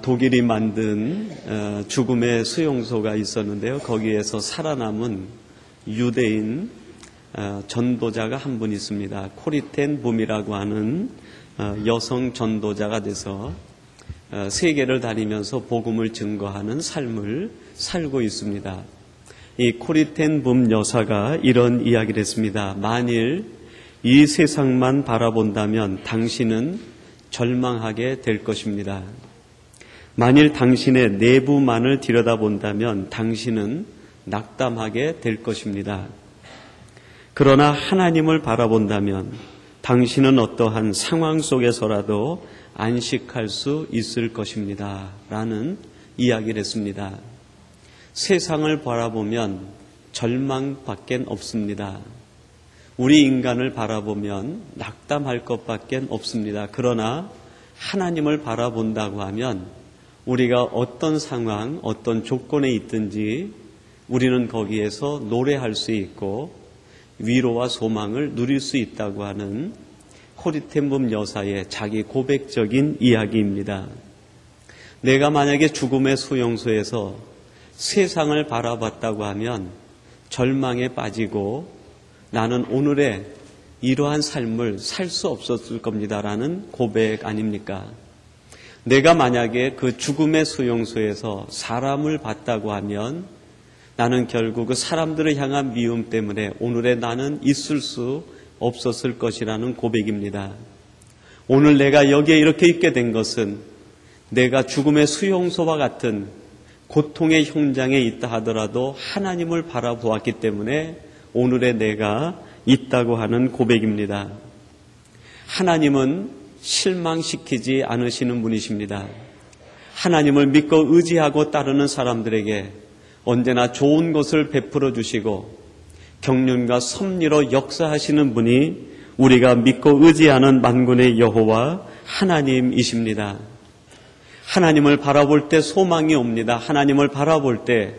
독일이 만든 죽음의 수용소가 있었는데요. 거기에서 살아남은 유대인 전도자가 한 분 있습니다. 코리텐 붐이라고 하는 여성 전도자가 돼서 세계를 다니면서 복음을 증거하는 삶을 살고 있습니다. 이 코리텐 붐 여사가 이런 이야기를 했습니다. 만일 이 세상만 바라본다면 당신은 절망하게 될 것입니다. 만일 당신의 내부만을 들여다본다면 당신은 낙담하게 될 것입니다. 그러나 하나님을 바라본다면 당신은 어떠한 상황 속에서라도 안식할 수 있을 것입니다. 라는 이야기를 했습니다. 세상을 바라보면 절망밖에 없습니다. 우리 인간을 바라보면 낙담할 것밖에 없습니다. 그러나 하나님을 바라본다고 하면 우리가 어떤 상황, 어떤 조건에 있든지 우리는 거기에서 노래할 수 있고 위로와 소망을 누릴 수 있다고 하는 코리텐 붐 여사의 자기 고백적인 이야기입니다. 내가 만약에 죽음의 수용소에서 세상을 바라봤다고 하면 절망에 빠지고 나는 오늘의 이러한 삶을 살 수 없었을 겁니다라는 고백 아닙니까? 내가 만약에 그 죽음의 수용소에서 사람을 봤다고 하면 나는 결국 그 사람들을 향한 미움 때문에 오늘의 나는 있을 수 없었을 것이라는 고백입니다. 오늘 내가 여기에 이렇게 있게 된 것은 내가 죽음의 수용소와 같은 고통의 현장에 있다 하더라도 하나님을 바라보았기 때문에 오늘의 내가 있다고 하는 고백입니다. 하나님은 실망시키지 않으시는 분이십니다. 하나님을 믿고 의지하고 따르는 사람들에게 언제나 좋은 것을 베풀어 주시고 경륜과 섭리로 역사하시는 분이 우리가 믿고 의지하는 만군의 여호와 하나님이십니다. 하나님을 바라볼 때 소망이 옵니다. 하나님을 바라볼 때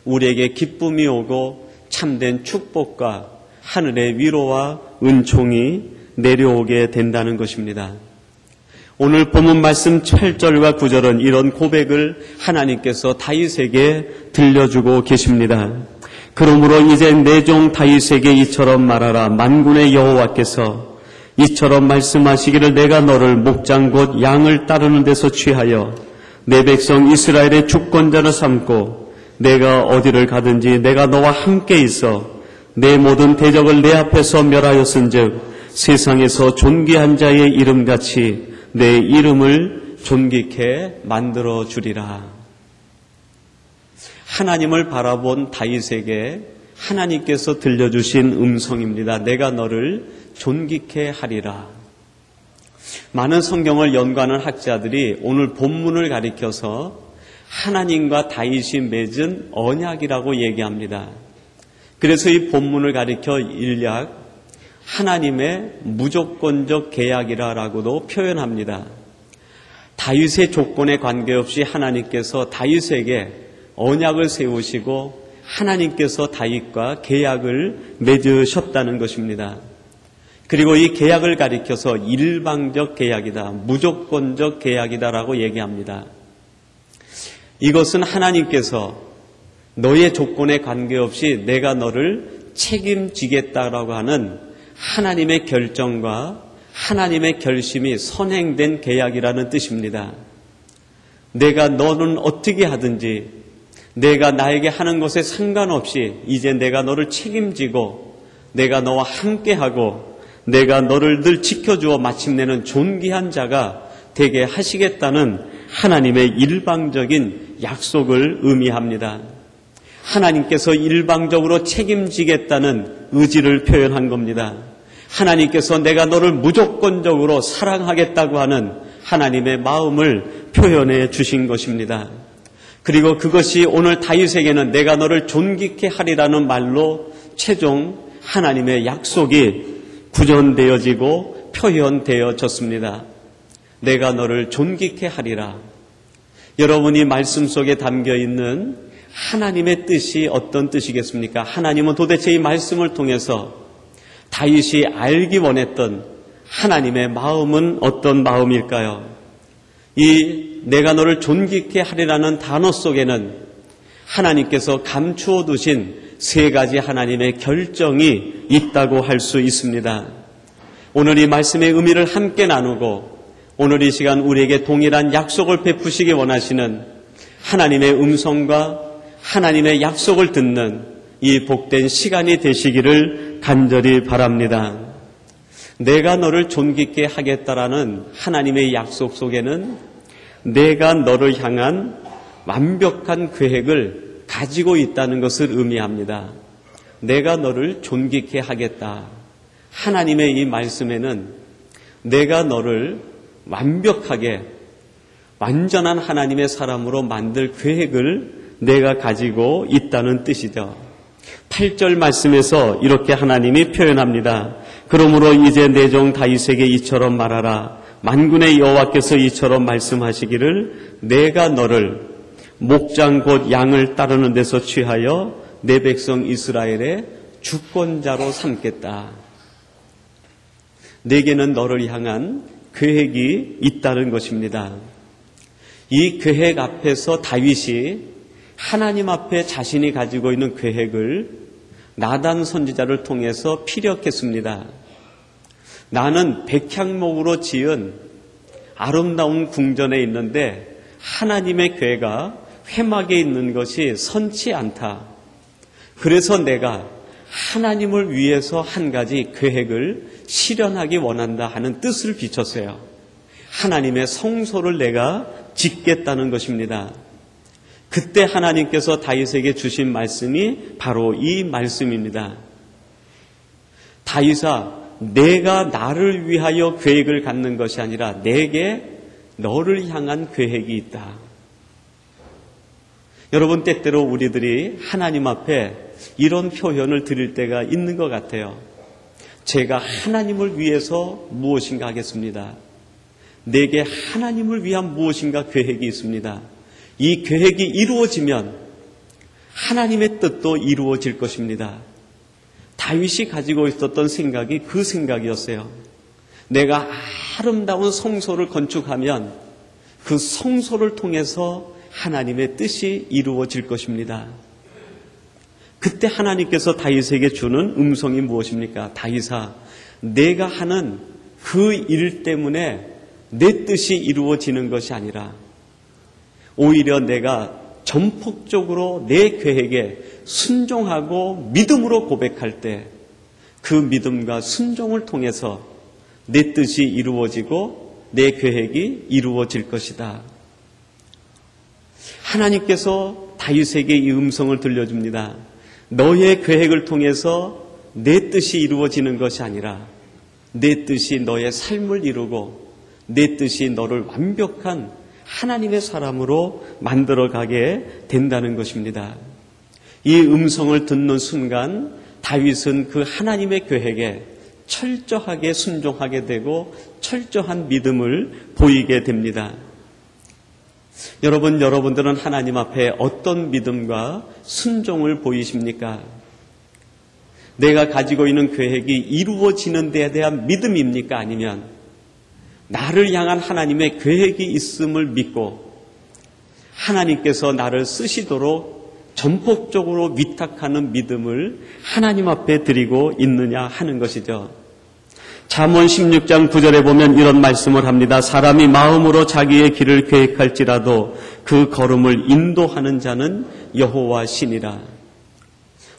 우리에게 기쁨이 오고 참된 축복과 하늘의 위로와 은총이 내려오게 된다는 것입니다. 오늘 본문 말씀 8절과 9절은 이런 고백을 하나님께서 다윗에게 들려주고 계십니다. 그러므로 이제 내 종 다윗에게 이처럼 말하라. 만군의 여호와께서 이처럼 말씀하시기를 내가 너를 목장 곧 양을 따르는 데서 취하여 내 백성 이스라엘의 주권자로 삼고 내가 어디를 가든지 내가 너와 함께 있어 내 모든 대적을 내 앞에서 멸하였은즉 세상에서 존귀한 자의 이름같이 내 이름을 존귀케 만들어 주리라. 하나님을 바라본 다윗에게 하나님께서 들려주신 음성입니다. 내가 너를 존귀케 하리라. 많은 성경을 연구하는 학자들이 오늘 본문을 가리켜서 하나님과 다윗이 맺은 언약이라고 얘기합니다. 그래서 이 본문을 가리켜 일약 하나님의 무조건적 계약이라고도 표현합니다. 다윗의 조건에 관계없이 하나님께서 다윗에게 언약을 세우시고 하나님께서 다윗과 계약을 맺으셨다는 것입니다. 그리고 이 계약을 가리켜서 일방적 계약이다, 무조건적 계약이다라고 얘기합니다. 이것은 하나님께서 너의 조건에 관계없이 내가 너를 책임지겠다라고 하는 하나님의 결정과 하나님의 결심이 선행된 계약이라는 뜻입니다. 내가 너는 어떻게 하든지 내가 나에게 하는 것에 상관없이 이제 내가 너를 책임지고 내가 너와 함께하고 내가 너를 늘 지켜주어 마침내는 존귀한 자가 되게 하시겠다는 하나님의 일방적인 약속을 의미합니다. 하나님께서 일방적으로 책임지겠다는 의지를 표현한 겁니다. 하나님께서 내가 너를 무조건적으로 사랑하겠다고 하는 하나님의 마음을 표현해 주신 것입니다. 그리고 그것이 오늘 다윗에게는 내가 너를 존귀케 하리라는 말로 최종 하나님의 약속이 구전되어지고 표현되어졌습니다. 내가 너를 존귀케 하리라. 여러분이 말씀 속에 담겨있는 하나님의 뜻이 어떤 뜻이겠습니까? 하나님은 도대체 이 말씀을 통해서 다윗이 알기 원했던 하나님의 마음은 어떤 마음일까요? 이 내가 너를 존귀케 하리라는 단어 속에는 하나님께서 감추어 두신 세 가지 하나님의 결정이 있다고 할 수 있습니다. 오늘 이 말씀의 의미를 함께 나누고 오늘 이 시간 우리에게 동일한 약속을 베푸시기 원하시는 하나님의 음성과 하나님의 약속을 듣는 이 복된 시간이 되시기를 간절히 바랍니다. 내가 너를 존귀케 하겠다라는 하나님의 약속 속에는 내가 너를 향한 완벽한 계획을 가지고 있다는 것을 의미합니다. 내가 너를 존귀케 하겠다. 하나님의 이 말씀에는 내가 너를 완벽하게 완전한 하나님의 사람으로 만들 계획을 내가 가지고 있다는 뜻이죠. 8절 말씀에서 이렇게 하나님이 표현합니다. 그러므로 이제 내 종 다윗에게 이처럼 말하라. 만군의 여호와께서 이처럼 말씀하시기를 내가 너를 목장 곧 양을 따르는 데서 취하여 내 백성 이스라엘의 주권자로 삼겠다. 내게는 너를 향한 계획이 있다는 것입니다. 이 계획 앞에서 다윗이 하나님 앞에 자신이 가지고 있는 계획을 나단 선지자를 통해서 피력했습니다. 나는 백향목으로 지은 아름다운 궁전에 있는데 하나님의 궤가 회막에 있는 것이 선치 않다. 그래서 내가 하나님을 위해서 한 가지 계획을 실현하기 원한다 하는 뜻을 비췄어요. 하나님의 성소를 내가 짓겠다는 것입니다. 그때 하나님께서 다윗에게 주신 말씀이 바로 이 말씀입니다. 다윗아, 내가 나를 위하여 계획을 갖는 것이 아니라 내게 너를 향한 계획이 있다. 여러분, 때때로 우리들이 하나님 앞에 이런 표현을 드릴 때가 있는 것 같아요. 제가 하나님을 위해서 무엇인가 하겠습니다. 내게 하나님을 위한 무엇인가 계획이 있습니다. 이 계획이 이루어지면 하나님의 뜻도 이루어질 것입니다. 다윗이 가지고 있었던 생각이 그 생각이었어요. 내가 아름다운 성소를 건축하면 그 성소를 통해서 하나님의 뜻이 이루어질 것입니다. 그때 하나님께서 다윗에게 주는 음성이 무엇입니까? 다윗아, 내가 하는 그 일 때문에 내 뜻이 이루어지는 것이 아니라 오히려 내가 전폭적으로 내 계획에 순종하고 믿음으로 고백할 때 그 믿음과 순종을 통해서 내 뜻이 이루어지고 내 계획이 이루어질 것이다. 하나님께서 다윗에게 이 음성을 들려줍니다. 너의 계획을 통해서 내 뜻이 이루어지는 것이 아니라 내 뜻이 너의 삶을 이루고 내 뜻이 너를 완벽한 하나님의 사람으로 만들어가게 된다는 것입니다. 이 음성을 듣는 순간 다윗은 그 하나님의 계획에 철저하게 순종하게 되고 철저한 믿음을 보이게 됩니다. 여러분들은 하나님 앞에 어떤 믿음과 순종을 보이십니까? 내가 가지고 있는 계획이 이루어지는 데에 대한 믿음입니까? 아니면 나를 향한 하나님의 계획이 있음을 믿고 하나님께서 나를 쓰시도록 전폭적으로 위탁하는 믿음을 하나님 앞에 드리고 있느냐 하는 것이죠. 잠언 16장 9절에 보면 이런 말씀을 합니다. 사람이 마음으로 자기의 길을 계획할지라도 그 걸음을 인도하는 자는 여호와 신이라.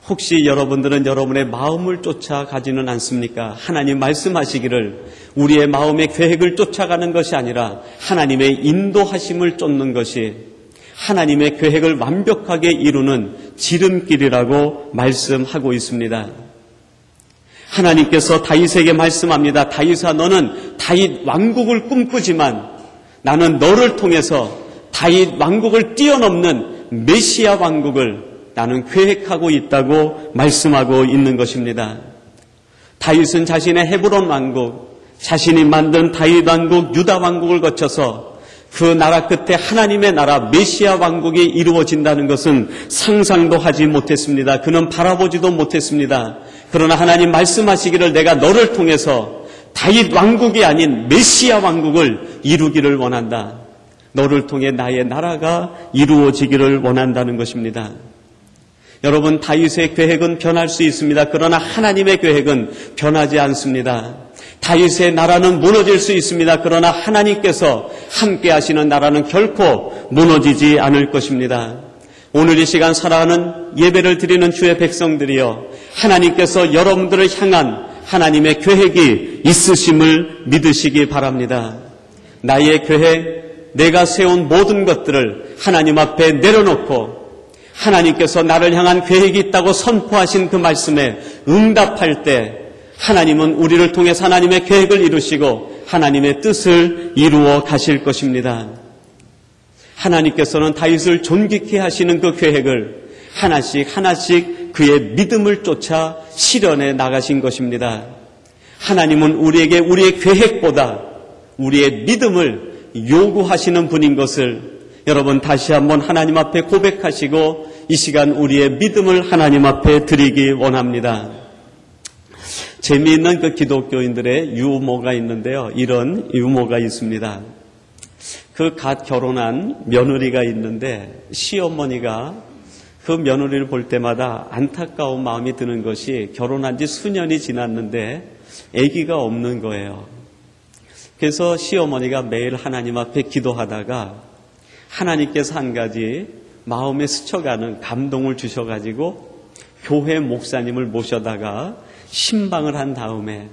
혹시 여러분들은 여러분의 마음을 쫓아가지는 않습니까? 하나님 말씀하시기를 우리의 마음의 계획을 쫓아가는 것이 아니라 하나님의 인도하심을 쫓는 것이 하나님의 계획을 완벽하게 이루는 지름길이라고 말씀하고 있습니다. 하나님께서 다윗에게 말씀합니다. 다윗아, 너는 다윗 왕국을 꿈꾸지만 나는 너를 통해서 다윗 왕국을 뛰어넘는 메시아 왕국을 나는 계획하고 있다고 말씀하고 있는 것입니다. 다윗은 자신의 헤브론 왕국, 자신이 만든 다윗 왕국, 유다 왕국을 거쳐서 그 나라 끝에 하나님의 나라 메시아 왕국이 이루어진다는 것은 상상도 하지 못했습니다. 그는 바라보지도 못했습니다. 그러나 하나님 말씀하시기를 내가 너를 통해서 다윗 왕국이 아닌 메시아 왕국을 이루기를 원한다. 너를 통해 나의 나라가 이루어지기를 원한다는 것입니다. 여러분, 다윗의 계획은 변할 수 있습니다. 그러나 하나님의 계획은 변하지 않습니다. 다윗의 나라는 무너질 수 있습니다. 그러나 하나님께서 함께 하시는 나라는 결코 무너지지 않을 것입니다. 오늘 이 시간 살아가는 예배를 드리는 주의 백성들이여, 하나님께서 여러분들을 향한 하나님의 계획이 있으심을 믿으시기 바랍니다. 나의 계획, 내가 세운 모든 것들을 하나님 앞에 내려놓고 하나님께서 나를 향한 계획이 있다고 선포하신 그 말씀에 응답할 때 하나님은 우리를 통해서 하나님의 계획을 이루시고 하나님의 뜻을 이루어 가실 것입니다. 하나님께서는 다윗을 존귀케 하시는 그 계획을 하나씩 하나씩 그의 믿음을 쫓아 실현해 나가신 것입니다. 하나님은 우리에게 우리의 계획보다 우리의 믿음을 요구하시는 분인 것을 여러분 다시 한번 하나님 앞에 고백하시고 이 시간 우리의 믿음을 하나님 앞에 드리기 원합니다. 재미있는 그 기독교인들의 유머가 있는데요. 이런 유머가 있습니다. 그 갓 결혼한 며느리가 있는데 시어머니가 그 며느리를 볼 때마다 안타까운 마음이 드는 것이 결혼한 지 수년이 지났는데 아기가 없는 거예요. 그래서 시어머니가 매일 하나님 앞에 기도하다가 하나님께서 한 가지 마음에 스쳐가는 감동을 주셔가지고 교회 목사님을 모셔다가 신방을 한 다음에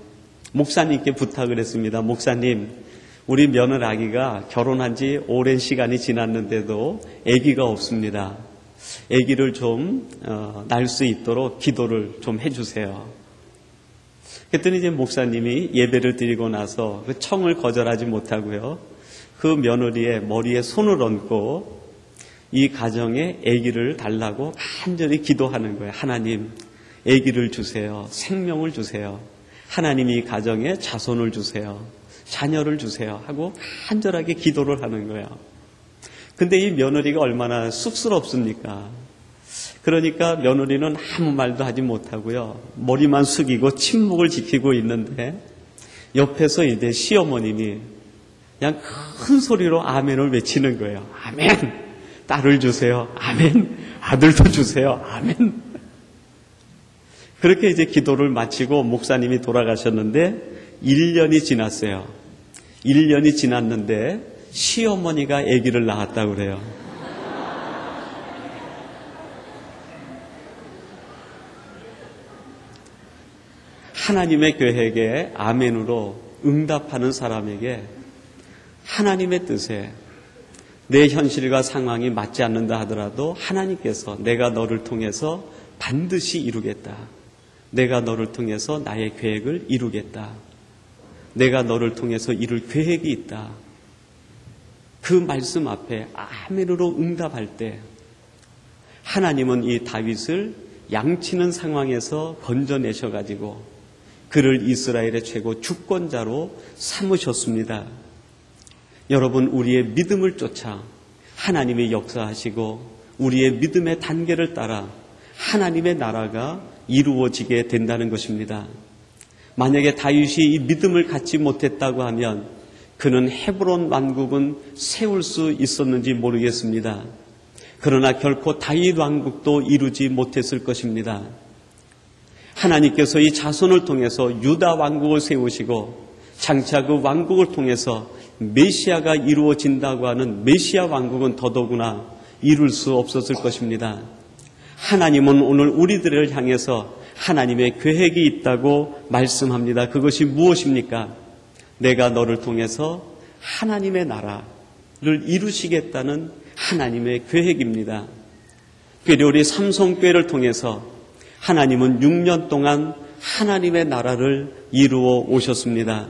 목사님께 부탁을 했습니다. 목사님, 우리 며느라기가 결혼한 지 오랜 시간이 지났는데도 아기가 없습니다. 아기를 좀 낳을 수 있도록 기도를 좀 해주세요. 그랬더니 이제 목사님이 예배를 드리고 나서 그 청을 거절하지 못하고요. 그 며느리의 머리에 손을 얹고 이 가정에 아기를 달라고 간절히 기도하는 거예요. 하나님, 아기를 주세요. 생명을 주세요. 하나님 이 가정에 자손을 주세요. 자녀를 주세요. 하고 간절하게 기도를 하는 거예요. 근데 이 며느리가 얼마나 쑥스럽습니까? 그러니까 며느리는 아무 말도 하지 못하고요. 머리만 숙이고 침묵을 지키고 있는데 옆에서 이제 시어머님이 그냥 큰 소리로 아멘을 외치는 거예요. 아멘! 딸을 주세요. 아멘! 아들도 주세요. 아멘! 그렇게 이제 기도를 마치고 목사님이 돌아가셨는데 1년이 지났어요. 1년이 지났는데 시어머니가 아기를 낳았다고 그래요. 하나님의 계획에 아멘으로 응답하는 사람에게 하나님의 뜻에 내 현실과 상황이 맞지 않는다 하더라도 하나님께서 내가 너를 통해서 반드시 이루겠다. 내가 너를 통해서 나의 계획을 이루겠다. 내가 너를 통해서 이룰 계획이 있다. 그 말씀 앞에 아멘으로 응답할 때 하나님은 이 다윗을 양치는 상황에서 건져내셔가지고 그를 이스라엘의 최고 주권자로 삼으셨습니다. 여러분, 우리의 믿음을 쫓아 하나님이 역사하시고 우리의 믿음의 단계를 따라 하나님의 나라가 이루어지게 된다는 것입니다. 만약에 다윗이 이 믿음을 갖지 못했다고 하면 그는 헤브론 왕국은 세울 수 있었는지 모르겠습니다. 그러나 결코 다윗 왕국도 이루지 못했을 것입니다. 하나님께서 이 자손을 통해서 유다 왕국을 세우시고 장차 그 왕국을 통해서 메시아가 이루어진다고 하는 메시아 왕국은 더더구나 이룰 수 없었을 것입니다. 하나님은 오늘 우리들을 향해서 하나님의 계획이 있다고 말씀합니다. 그것이 무엇입니까? 내가 너를 통해서 하나님의 나라를 이루시겠다는 하나님의 계획입니다. 특별히 우리 삼성교회를 통해서 하나님은 6년 동안 하나님의 나라를 이루어 오셨습니다.